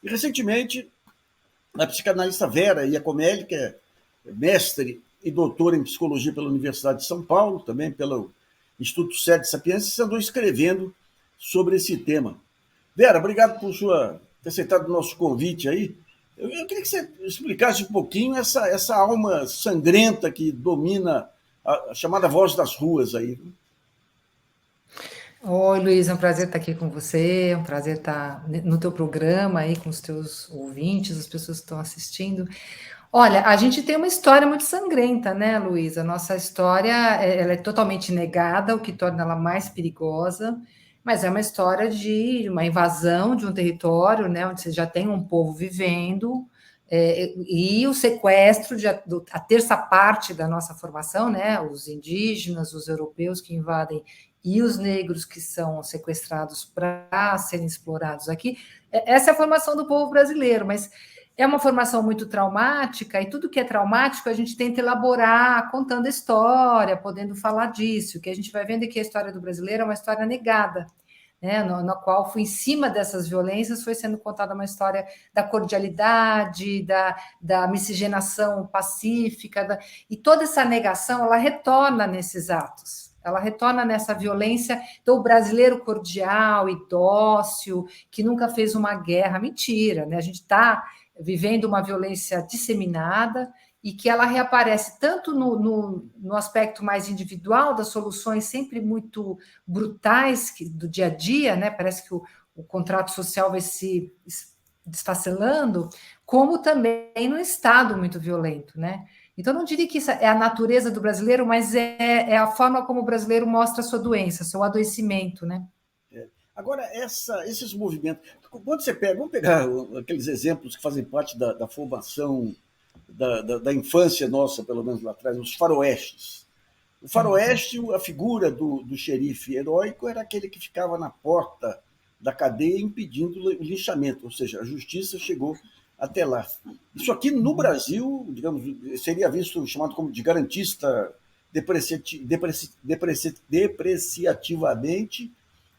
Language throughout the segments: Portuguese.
E, recentemente, a psicanalista Vera Iacomelli, que é mestre e doutora em psicologia pela Universidade de São Paulo, também pelo Instituto Sede Sapiência, andou escrevendo sobre esse tema. Vera, obrigado por ter aceitado o nosso convite aí. Eu queria que você explicasse um pouquinho essa alma sangrenta que domina a chamada voz das ruas aí. Oi, Luiz, é um prazer estar aqui com você, é um prazer estar no teu programa aí com os teus ouvintes, as pessoas que estão assistindo. Olha, a gente tem uma história muito sangrenta, né, Luiz? A nossa história, ela é totalmente negada, o que torna ela mais perigosa, mas é uma história de uma invasão de um território, né, onde você já tem um povo vivendo, e o sequestro a terça parte da nossa formação, né, os indígenas, os europeus que invadem e os negros que são sequestrados para serem explorados aqui. Essa é a formação do povo brasileiro, mas é uma formação muito traumática, e tudo que é traumático a gente tenta elaborar, contando a história, podendo falar disso. O que a gente vai vendo é que a história do brasileiro é uma história negada, né, na qual, em cima dessas violências, foi sendo contada uma história da cordialidade, da miscigenação pacífica, e toda essa negação, ela retorna nesses atos. Ela retorna nessa violência do brasileiro cordial e dócil, que nunca fez uma guerra. Mentira, né? A gente está vivendo uma violência disseminada e que ela reaparece tanto no aspecto mais individual, das soluções sempre muito brutais do dia a dia, né? Parece que o contrato social vai se desfacelando, como também no Estado muito violento, né? Então, não diria que isso é a natureza do brasileiro, mas é a forma como o brasileiro mostra a sua doença, seu adoecimento, né? Agora, esses movimentos. Quando você pega, vamos pegar aqueles exemplos que fazem parte da formação da infância nossa, pelo menos lá atrás, os faroestes. O faroeste, a figura do xerife heróico era aquele que ficava na porta da cadeia impedindo o linchamento, ou seja, a justiça chegou até lá. Isso aqui no Brasil, digamos, seria visto chamado como de garantista depreciativamente,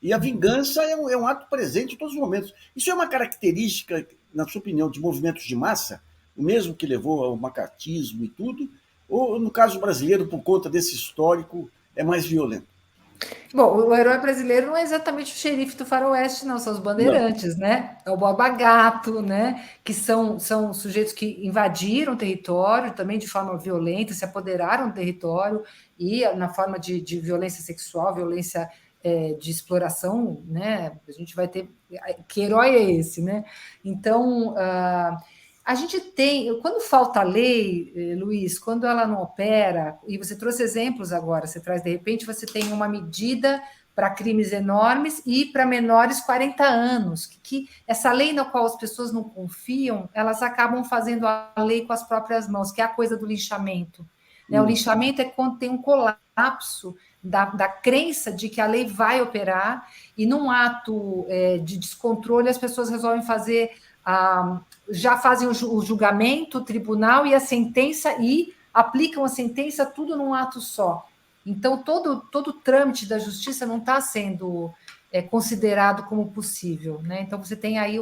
e a vingança é um ato presente em todos os momentos. Isso é uma característica, na sua opinião, de movimentos de massa, o mesmo que levou ao macartismo e tudo, ou, no caso brasileiro, por conta desse histórico, é mais violento? Bom, o herói brasileiro não é exatamente o xerife do faroeste, não, são os Não. bandeirantes, né? É o Borba Gato, né? Que são sujeitos que invadiram o território também de forma violenta, se apoderaram do território e na forma de violência sexual, violência de exploração, né? A gente vai ter... Que herói é esse, né? Então... a gente tem, quando falta lei, Luiz, quando ela não opera, e você trouxe exemplos agora, você traz, de repente, você tem uma medida para crimes enormes e para menores 40 anos, que essa lei na qual as pessoas não confiam, elas acabam fazendo a lei com as próprias mãos, que é a coisa do linchamento. Né? O linchamento é quando tem um colapso da crença de que a lei vai operar, e num ato de descontrole as pessoas resolvem fazer já fazem o julgamento, o tribunal e a sentença, e aplicam a sentença tudo num ato só. Então, todo o trâmite da justiça não está sendo considerado como possível. Né? Então, você tem aí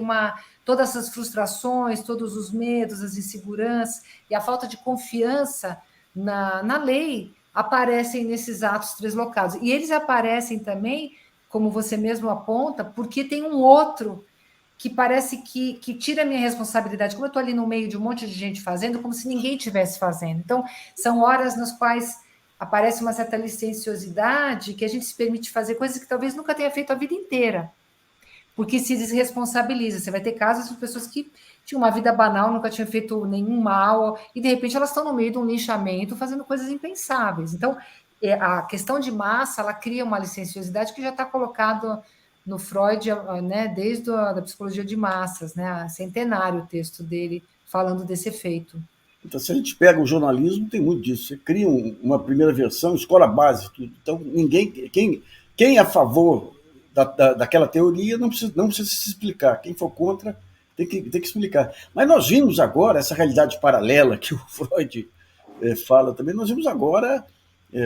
todas essas frustrações, todos os medos, as inseguranças e a falta de confiança na lei aparecem nesses atos translocados. E eles aparecem também, como você mesmo aponta, porque tem um outro que parece que tira a minha responsabilidade. Como eu estou ali no meio de um monte de gente fazendo, como se ninguém estivesse fazendo. Então, são horas nas quais aparece uma certa licenciosidade que a gente se permite fazer coisas que talvez nunca tenha feito a vida inteira, porque se desresponsabiliza. Você vai ter casos de pessoas que tinham uma vida banal, nunca tinham feito nenhum mal, e de repente elas estão no meio de um linchamento, fazendo coisas impensáveis. Então, a questão de massa, ela cria uma licenciosidade que já está colocada no Freud, né, desde a psicologia de massas, né, centenário o texto dele falando desse efeito. Então, se a gente pega o jornalismo, tem muito disso. Você cria uma primeira versão, escola base, tudo. Então, quem é a favor daquela teoria não precisa se explicar. Quem for contra tem que explicar. Mas nós vimos agora essa realidade paralela que o Freud fala também. Nós vimos agora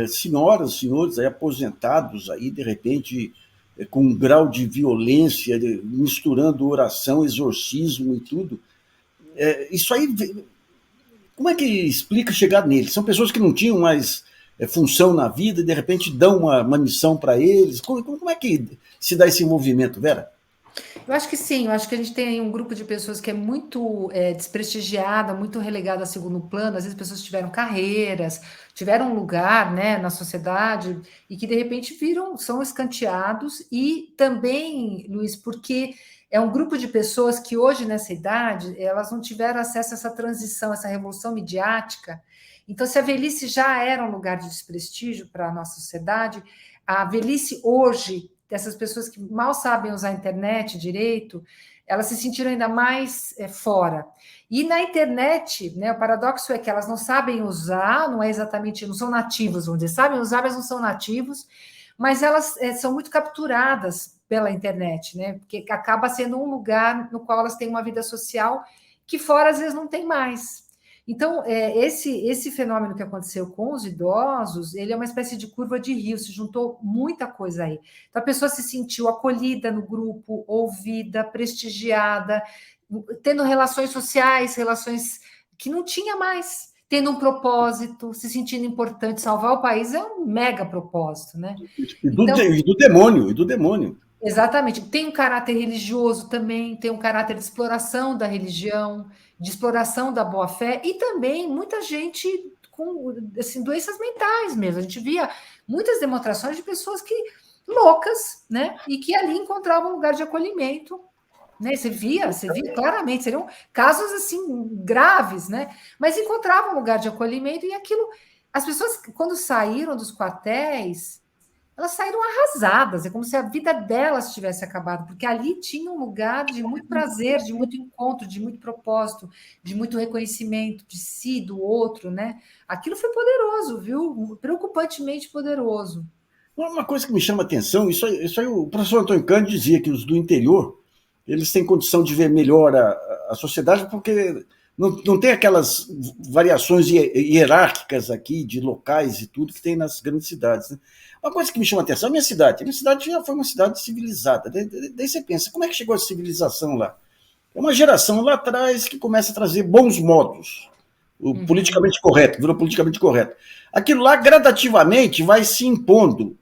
senhoras, senhores aí, aposentados, aí, de repente, com um grau de violência, misturando oração, exorcismo e tudo. Isso aí, como é que explica chegar neles? São pessoas que não tinham mais função na vida e, de repente, dão uma missão para eles. Como é que se dá esse envolvimento, Vera? Eu acho que sim, eu acho que a gente tem aí um grupo de pessoas que é muito desprestigiada, muito relegada a segundo plano. Às vezes pessoas tiveram carreiras, tiveram um lugar, né, na sociedade e que de repente são escanteados. E também, Luiz, porque é um grupo de pessoas que hoje nessa idade elas não tiveram acesso a essa transição, essa revolução midiática. Então, se a velhice já era um lugar de desprestígio para a nossa sociedade, a velhice hoje dessas pessoas que mal sabem usar a internet direito, elas se sentiram ainda mais fora. E na internet, né, o paradoxo é que elas não sabem usar, não é exatamente, não são nativos, vamos dizer, sabem usar, mas não são nativos, mas elas são muito capturadas pela internet, né? Porque acaba sendo um lugar no qual elas têm uma vida social que fora às vezes não tem mais. Então, esse fenômeno que aconteceu com os idosos, ele é uma espécie de curva de rio, se juntou muita coisa aí. Então, a pessoa se sentiu acolhida no grupo, ouvida, prestigiada, tendo relações sociais, relações que não tinha mais, tendo um propósito, se sentindo importante. Salvar o país é um mega propósito, né? Então, E do demônio, e do demônio. exatamente. Tem um caráter religioso também, tem um caráter de exploração da religião, de exploração da boa-fé, e também muita gente com assim, doenças mentais mesmo. A gente via muitas demonstrações de pessoas que loucas, né? E que ali encontravam um lugar de acolhimento. Né? Você via claramente, seriam casos assim graves, né? Mas encontravam um lugar de acolhimento e aquilo. As pessoas, quando saíram dos quartéis, elas saíram arrasadas, é como se a vida delas tivesse acabado, porque ali tinha um lugar de muito prazer, de muito encontro, de muito propósito, de muito reconhecimento de si, do outro, né? Aquilo foi poderoso, viu? Preocupantemente poderoso. Uma coisa que me chama a atenção, isso aí o professor Antônio Cândido dizia que os do interior, eles têm condição de ver melhor a sociedade porque não tem aquelas variações hierárquicas aqui de locais e tudo que tem nas grandes cidades. Né? Uma coisa que me chama a atenção é a minha cidade já foi uma cidade civilizada. Daí você pensa, como é que chegou a civilização lá? É uma geração lá atrás que começa a trazer bons modos, o politicamente correto, virou politicamente correto. Aquilo lá gradativamente vai se impondo.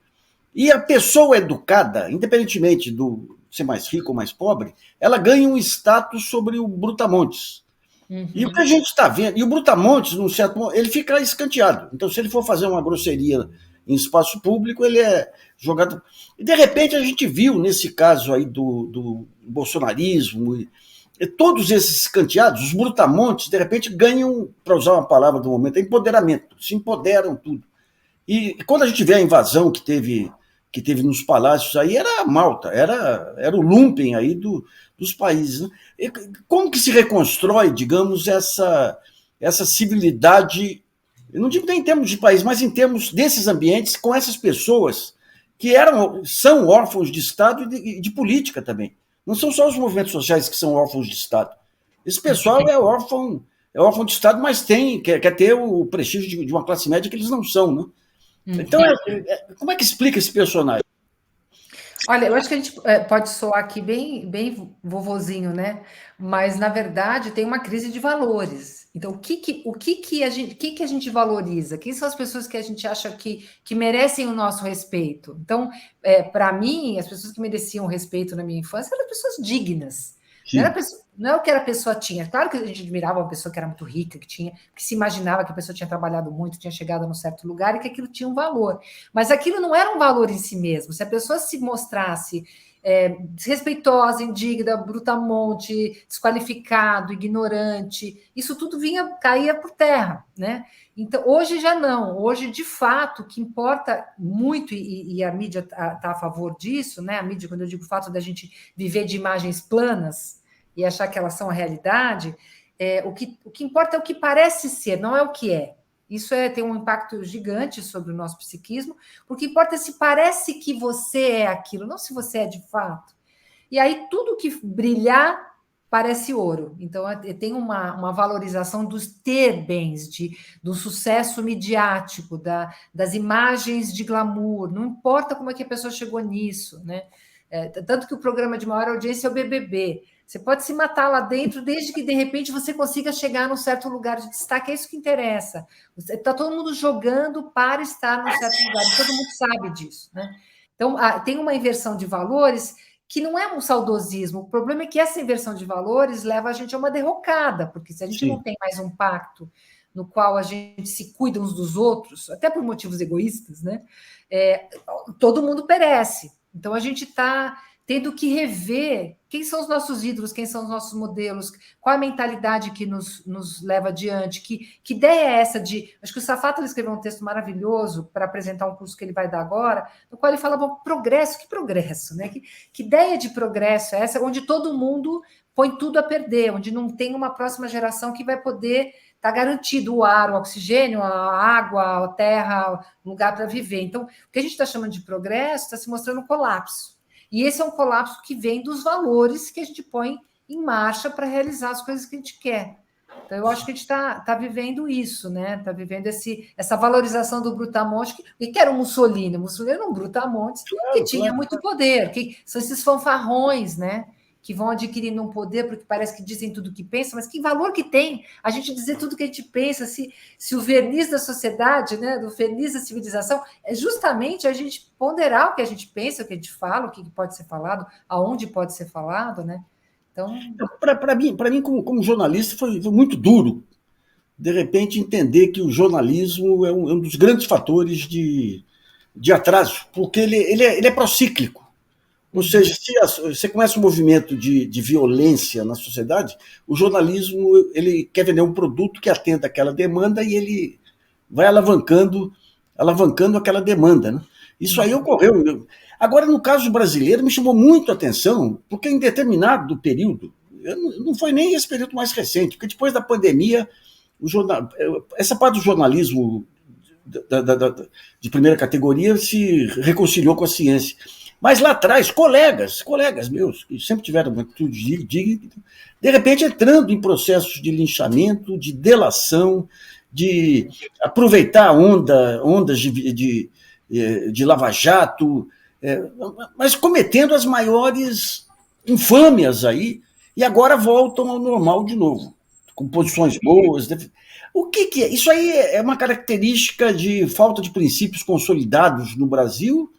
E a pessoa educada, independentemente do ser mais rico ou mais pobre, ela ganha um status sobre o Brutamontes. E o que a gente está vendo, e o Brutamontes, num certo momento, ele fica escanteado. Então, se ele for fazer uma grosseria em espaço público, ele é jogado. E, de repente, a gente viu, nesse caso aí do bolsonarismo, e todos esses escanteados, os Brutamontes, de repente, ganham, para usar uma palavra do momento, empoderamento, se empoderam tudo. E quando a gente vê a invasão que teve nos palácios aí, era a Malta, era o lumpen aí dos países. Né? E como que se reconstrói, digamos, essa civilidade, eu não digo nem em termos de país, mas em termos desses ambientes, com essas pessoas que são órfãos de Estado e de política também. Não são só os movimentos sociais que são órfãos de Estado. Esse pessoal é órfão de Estado, mas quer ter o prestígio de uma classe média que eles não são, né? Então, como é que explica esse personagem? Olha, eu acho que a gente pode soar aqui bem, bem vovozinho, né? Mas na verdade tem uma crise de valores. Então, o que a gente valoriza? Quem são as pessoas que a gente acha que merecem o nosso respeito? Então, para mim, as pessoas que mereciam respeito na minha infância eram pessoas dignas. Não é o que a pessoa tinha. Claro que a gente admirava uma pessoa que era muito rica, que se imaginava que a pessoa tinha trabalhado muito, tinha chegado num certo lugar e que aquilo tinha um valor. Mas aquilo não era um valor em si mesmo. Se a pessoa se mostrasse desrespeitosa, indigna, brutamonte, desqualificado, ignorante, isso tudo caía por terra, né? Então, hoje já não. Hoje, de fato, o que importa muito, e a mídia está a favor disso, né? A mídia, quando eu digo o fato da gente viver de imagens planas e achar que elas são a realidade, o que importa é o que parece ser, não é o que é. Isso tem um impacto gigante sobre o nosso psiquismo, porque importa é se parece que você é aquilo, não se você é de fato. E aí tudo que brilhar parece ouro. Então tem uma valorização dos ter bens, do sucesso midiático, das imagens de glamour. Não importa como é que a pessoa chegou nisso, né? Tanto que o programa de maior audiência é o BBB. Você pode se matar lá dentro, desde que, de repente, você consiga chegar num certo lugar de destaque. É isso que interessa. Está todo mundo jogando para estar num certo lugar. E todo mundo sabe disso, né? Então, tem uma inversão de valores que não é um saudosismo. O problema é que essa inversão de valores leva a gente a uma derrocada, porque se a gente não Sim. tem mais um pacto no qual a gente se cuida uns dos outros, até por motivos egoístas, né? Todo mundo perece. Então, a gente está tendo que rever quem são os nossos ídolos, quem são os nossos modelos, qual a mentalidade que nos leva adiante, que ideia é essa de... Acho que o Safato escreveu um texto maravilhoso para apresentar um curso que ele vai dar agora, no qual ele fala, bom, progresso, que progresso, né? Que ideia de progresso é essa, onde todo mundo põe tudo a perder, onde não tem uma próxima geração que vai poder estar garantido o ar, o oxigênio, a água, a terra, um lugar para viver. Então, o que a gente está chamando de progresso está se mostrando um colapso. E esse é um colapso que vem dos valores que a gente põe em marcha para realizar as coisas que a gente quer. Então, eu acho que a gente está vivendo isso, né? Está vivendo essa valorização do brutamonte, que era o Mussolini. O Mussolini era um brutamontes que Claro, tinha claro. muito poder, que são esses fanfarrões, né? Que vão adquirindo um poder porque parece que dizem tudo o que pensam, mas que valor que tem a gente dizer tudo o que a gente pensa, se o verniz da sociedade, né, do verniz da civilização, é justamente a gente ponderar o que a gente pensa, o que a gente fala, o que pode ser falado, aonde pode ser falado, né? Então, Para mim como jornalista, foi muito duro, de repente, entender que o jornalismo é um dos grandes fatores de atraso, porque ele é procíclico. Ou seja, se você começa um movimento de violência na sociedade, o jornalismo ele quer vender um produto que atenda aquela demanda e ele vai alavancando aquela demanda. Né? Isso aí ocorreu. Agora, no caso brasileiro, me chamou muito a atenção, porque em determinado período, não foi nem esse período mais recente, porque depois da pandemia, essa parte do jornalismo de primeira categoria se reconciliou com a ciência. Mas lá atrás, colegas meus, que sempre tiveram uma atitude digna, de repente entrando em processos de linchamento, de delação, de aproveitar ondas de lava-jato, mas cometendo as maiores infâmias aí, e agora voltam ao normal de novo, com posições boas. O que é? Isso aí é uma característica de falta de princípios consolidados no Brasil?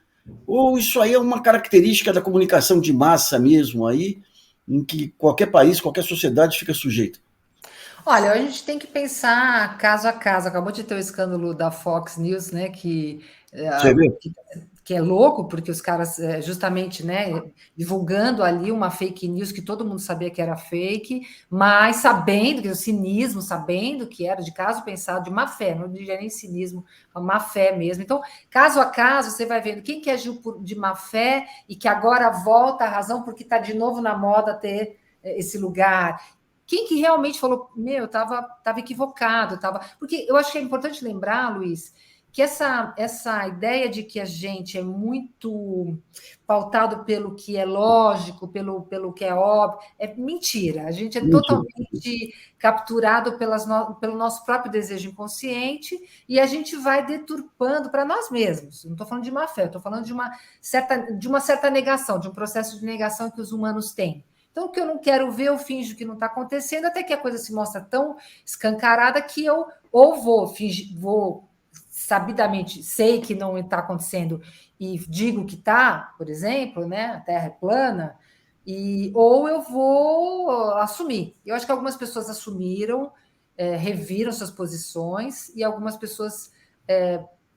Ou isso aí é uma característica da comunicação de massa mesmo aí, em que qualquer país, qualquer sociedade fica sujeita? olha, a gente tem que pensar caso a caso. Acabou de ter o escândalo da Fox News, né? Você vê? Que é louco, porque os caras, justamente, né, divulgando ali uma fake news que todo mundo sabia que era fake, mas sabendo que o cinismo, sabendo que era de caso pensado, de má fé, não diria nem cinismo, a má fé mesmo. Então, caso a caso, você vai vendo quem que agiu de má fé e que agora volta à razão porque está de novo na moda ter esse lugar. Quem que realmente falou, meu, tava equivocado, tava. Porque eu acho que é importante lembrar, Luiz, que essa ideia de que a gente é muito pautado pelo que é lógico, pelo que é óbvio, é mentira. A gente é Mentira. totalmente capturado pelo nosso próprio desejo inconsciente e a gente vai deturpando para nós mesmos. Não estou falando de má fé, estou falando de uma certa negação, de um processo de negação que os humanos têm. Então, o que eu não quero ver, eu finjo que não está acontecendo, até que a coisa se mostra tão escancarada que eu ou vou sabidamente sei que não está acontecendo e digo que está, por exemplo, né, a Terra é plana, ou eu vou assumir. Eu acho que algumas pessoas assumiram, reviram suas posições, e algumas pessoas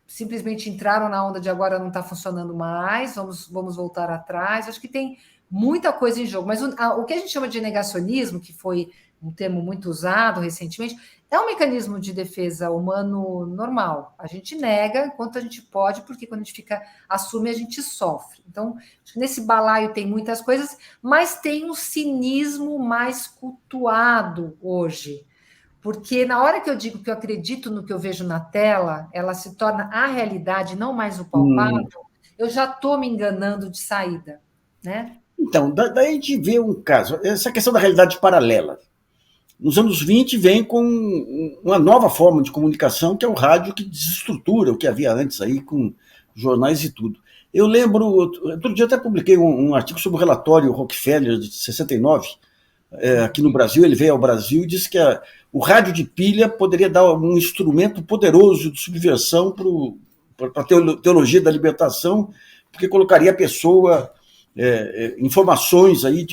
simplesmente entraram na onda de agora não está funcionando mais, vamos voltar atrás. Acho que tem muita coisa em jogo. Mas o que a gente chama de negacionismo, que foi um termo muito usado recentemente, é um mecanismo de defesa humano normal. A gente nega enquanto a gente pode, porque quando a gente assume, a gente sofre. Então, nesse balaio tem muitas coisas, mas tem um cinismo mais cultuado hoje. Porque na hora que eu digo que eu acredito no que eu vejo na tela, ela se torna a realidade, não mais o palpável, eu já estou me enganando de saída, né? Então, daí a gente vê um caso, essa questão da realidade paralela. Nos anos 20 vem com uma nova forma de comunicação, que é o rádio, que desestrutura o que havia antes aí, com jornais e tudo. Eu lembro, outro dia até publiquei um artigo sobre o relatório Rockefeller de 69, aqui no Brasil. Ele veio ao Brasil e disse que o rádio de pilha poderia dar um instrumento poderoso de subversão para a teologia da libertação, porque colocaria a pessoa informações aí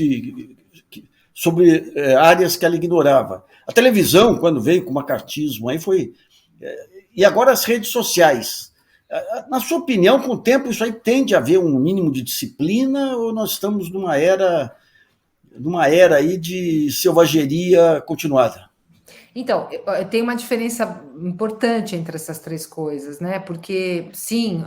sobre áreas que ela ignorava. A televisão, quando veio com o macartismo, aí foi... E agora as redes sociais. Na sua opinião, com o tempo, isso aí tende a haver um mínimo de disciplina, ou nós estamos numa era aí de selvageria continuada? Então, tem uma diferença importante entre essas três coisas, né? Porque, sim,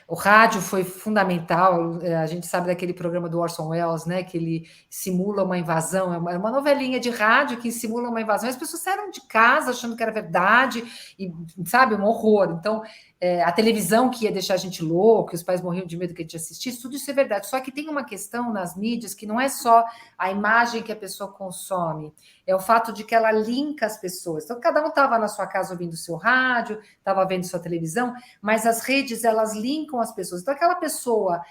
o rádio foi fundamental. A gente sabe daquele programa do Orson Welles, né? Que ele simula uma invasão. É uma novelinha de rádio que simula uma invasão. As pessoas saíram de casa achando que era verdade e, sabe, um horror. Então, a televisão que ia deixar a gente louco, os pais morriam de medo que a gente assistisse, tudo isso é verdade. Só que tem uma questão nas mídias que não é só a imagem que a pessoa consome, é o fato de que ela linka as pessoas. Então, cada um estava na sua casa ouvindo seu rádio, estava vendo sua televisão, mas as redes, elas linkam as pessoas. Então, aquela pessoa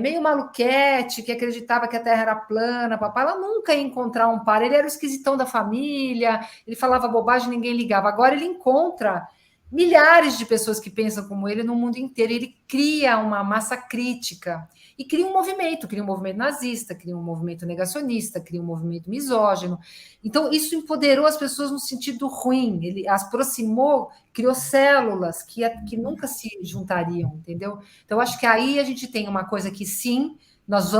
meio maluquete, que acreditava que a Terra era plana, papai, ela nunca ia encontrar um par. Ele era o esquisitão da família, ele falava bobagem, ninguém ligava. Agora ele encontra milhares de pessoas que pensam como ele no mundo inteiro. Ele cria uma massa crítica e cria um movimento nazista, cria um movimento negacionista, cria um movimento misógino. Então, isso empoderou as pessoas no sentido ruim, ele as aproximou, criou células que nunca se juntariam, entendeu? Então, acho que aí a gente tem uma coisa que, sim, nós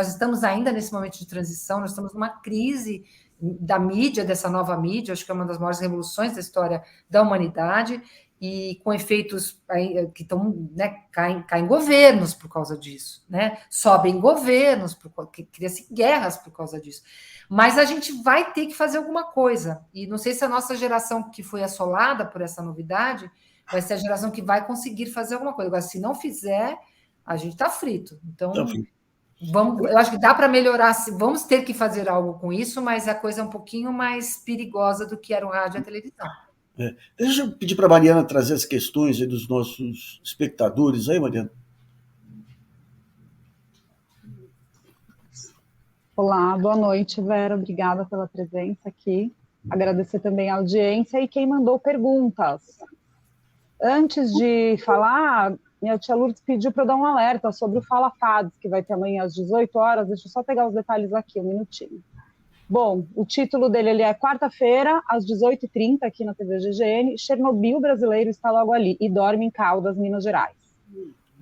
estamos ainda nesse momento de transição, nós estamos numa crise da mídia, dessa nova mídia, acho que é uma das maiores revoluções da história da humanidade, e com efeitos que estão, né, caem governos por causa disso, né? Sobem governos, cria-se guerras por causa disso. Mas a gente vai ter que fazer alguma coisa, e não sei se a nossa geração que foi assolada por essa novidade vai ser a geração que vai conseguir fazer alguma coisa. Agora, se não fizer, a gente está frito. Então, eu acho que dá para melhorar, vamos ter que fazer algo com isso, mas a coisa é um pouquinho mais perigosa do que era o rádio e a televisão. Deixa eu pedir para a Mariana trazer as questões aí dos nossos espectadores aí, Mariana. Olá, boa noite, Vera. Obrigada pela presença aqui. Agradecer também a audiência e quem mandou perguntas. Antes de falar, minha tia Lourdes pediu para eu dar um alerta sobre o Fala Fads, que vai ter amanhã às 18 horas. Deixa eu só pegar os detalhes aqui, um minutinho. Bom, o título dele é quarta-feira, às 18h30, aqui na TV GGN. Chernobyl brasileiro está logo ali e dorme em Caldas, Minas Gerais.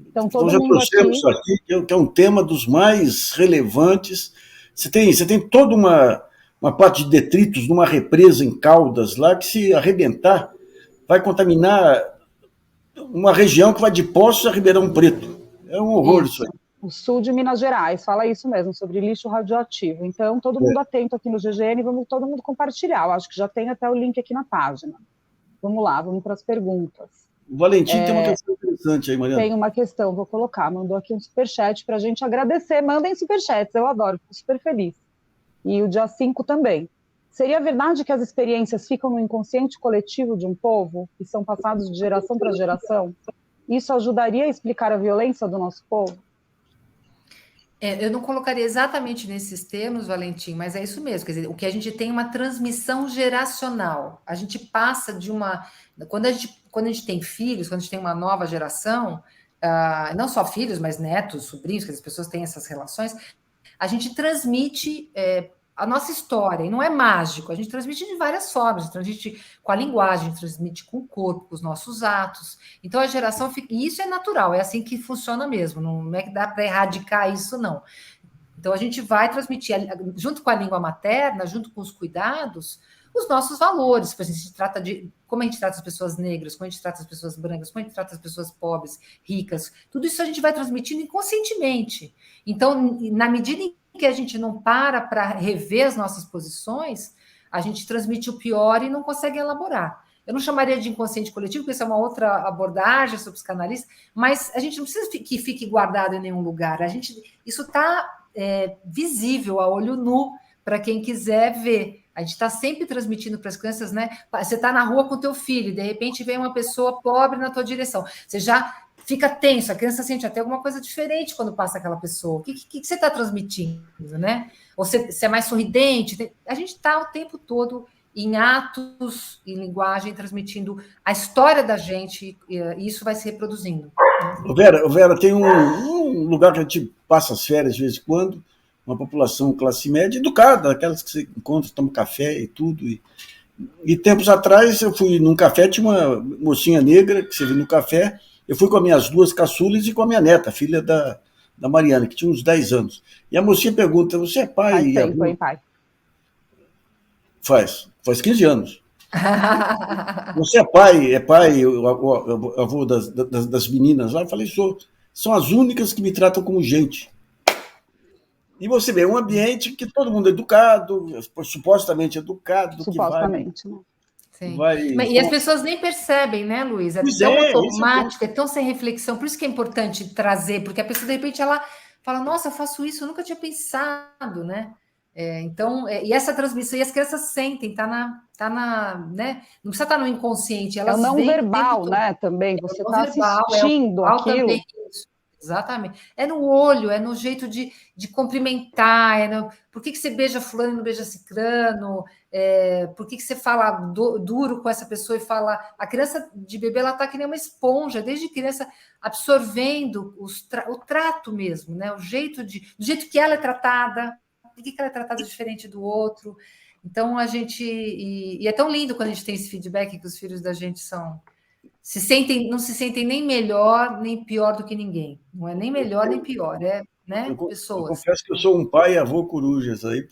Então, todo já mundo trouxemos aqui, que é um tema dos mais relevantes. Você tem toda uma parte de detritos numa represa em Caldas lá, que se arrebentar, vai contaminar uma região que vai de Poços a Ribeirão Preto. É um horror isso aí. O sul de Minas Gerais, fala isso mesmo, sobre lixo radioativo. Então, todo mundo atento aqui no GGN, vamos todo mundo compartilhar. Eu acho que já tem até o link aqui na página. Vamos lá, vamos para as perguntas. O Valentim tem uma questão interessante aí, Mariana. Tem uma questão, vou colocar. Mandou aqui um superchat para a gente agradecer. Mandem superchats, eu adoro, fico super feliz. E o dia 5 também. Seria verdade que as experiências ficam no inconsciente coletivo de um povo e são passadas de geração para geração? Isso ajudaria a explicar a violência do nosso povo? Eu não colocaria exatamente nesses termos, Valentim, mas é isso mesmo. Quer dizer, o que a gente tem é uma transmissão geracional. A gente passa de uma... Quando a gente tem filhos, quando a gente tem uma nova geração, não só filhos, mas netos, sobrinhos, que as pessoas têm essas relações, a gente transmite a nossa história, e não é mágico, a gente transmite de várias formas, a gente transmite com a linguagem, a gente transmite com o corpo, com os nossos atos. Então a geração fica, e isso é natural, é assim que funciona mesmo, não é que dá para erradicar isso, não. Então a gente vai transmitir, junto com a língua materna, junto com os cuidados, os nossos valores. Por exemplo, a gente trata de como a gente trata as pessoas negras, como a gente trata as pessoas brancas, como a gente trata as pessoas pobres, ricas, tudo isso a gente vai transmitindo inconscientemente. Então, na medida em que a gente não para rever as nossas posições, a gente transmite o pior e não consegue elaborar. Eu não chamaria de inconsciente coletivo, porque isso é uma outra abordagem sobre psicanalista, mas a gente não precisa que fique guardado em nenhum lugar. Isso está visível a olho nu para quem quiser ver. A gente está sempre transmitindo para as crianças, né? Você está na rua com o teu filho, de repente vem uma pessoa pobre na tua direção. Você já fica tenso, a criança sente até alguma coisa diferente quando passa aquela pessoa. O que você está transmitindo, né? Ou você é mais sorridente? A gente está o tempo todo em atos, em linguagem, transmitindo a história da gente, e isso vai se reproduzindo. Vera, tem um lugar que a gente passa as férias de vez em quando, uma população classe média educada, aquelas que você encontra, toma café e tudo. E tempos atrás eu fui num café, tinha uma mocinha negra que você viu no café, eu fui com as minhas 2 caçulas e com a minha neta, filha da Mariana, que tinha uns 10 anos. E a mocinha pergunta, você é pai? Faz tempo, hein, pai? Faz 15 anos. Você é pai, avô das meninas lá? Eu falei, são as únicas que me tratam como gente. E você vê, é um ambiente que todo mundo é educado, supostamente educado. Supostamente, né? Sim. E as pessoas nem percebem, né, Luiz? É tão automático, é tão sem reflexão. Por isso que é importante trazer, porque a pessoa, de repente, ela fala, nossa, eu faço isso, eu nunca tinha pensado, né? Então, e essa transmissão, e as crianças sentem, né? Não precisa estar no inconsciente. Elas é o não verbal, né? Também, você está assistindo aquilo. Também, exatamente. É no olho, é no jeito de cumprimentar, por que você beija fulano e não beija cicrano? Por que você fala duro com essa pessoa e fala... A criança de bebê, ela está que nem uma esponja, desde criança, absorvendo o trato mesmo, né? Do jeito que ela é tratada, por que ela é tratada diferente do outro. Então, a gente... E é tão lindo quando a gente tem esse feedback que os filhos da gente não se sentem nem melhor nem pior do que ninguém. Não é nem melhor nem pior, né? Pessoas. Eu confesso que eu sou um pai e avô corujas aí,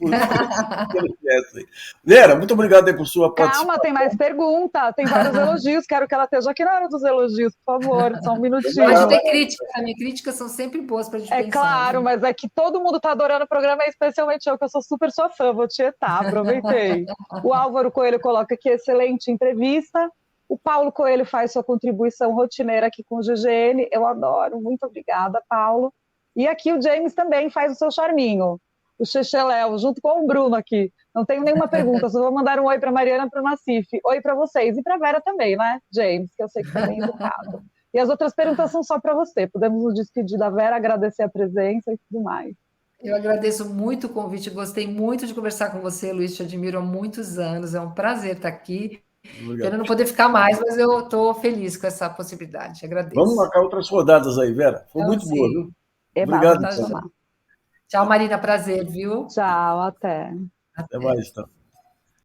Vera, muito obrigado aí por sua participação. Calma, tem mais pergunta, tem vários elogios, quero que ela esteja aqui na hora dos elogios, por favor, só um minutinho. Pode ter críticas, também, críticas são sempre boas para a gente pensar. Claro, né? mas é que todo mundo está adorando o programa, especialmente eu, que eu sou super sua fã, vou tietar, aproveitei. O Álvaro Coelho coloca aqui, excelente entrevista. O Paulo Coelho faz sua contribuição rotineira aqui com o GGN, eu adoro, muito obrigada, Paulo. E aqui o James também faz o seu charminho, o Xexeléu, junto com o Bruno aqui. Não tenho nenhuma pergunta, só vou mandar um oi para Mariana e para o Nassif. Oi para vocês, e para a Vera também, né, James, que eu sei que também é educado. E as outras perguntas são só para você, podemos nos despedir da Vera, agradecer a presença e tudo mais. Eu agradeço muito o convite, gostei muito de conversar com você, Luiz, te admiro há muitos anos, é um prazer estar aqui. Quero não poder ficar mais, mas eu estou feliz com essa possibilidade. Agradeço. Vamos marcar outras rodadas aí, Vera. Foi muito boa, viu? Obrigado. Tá, tchau, Marina. Prazer, viu? Tchau, até. Até mais, então.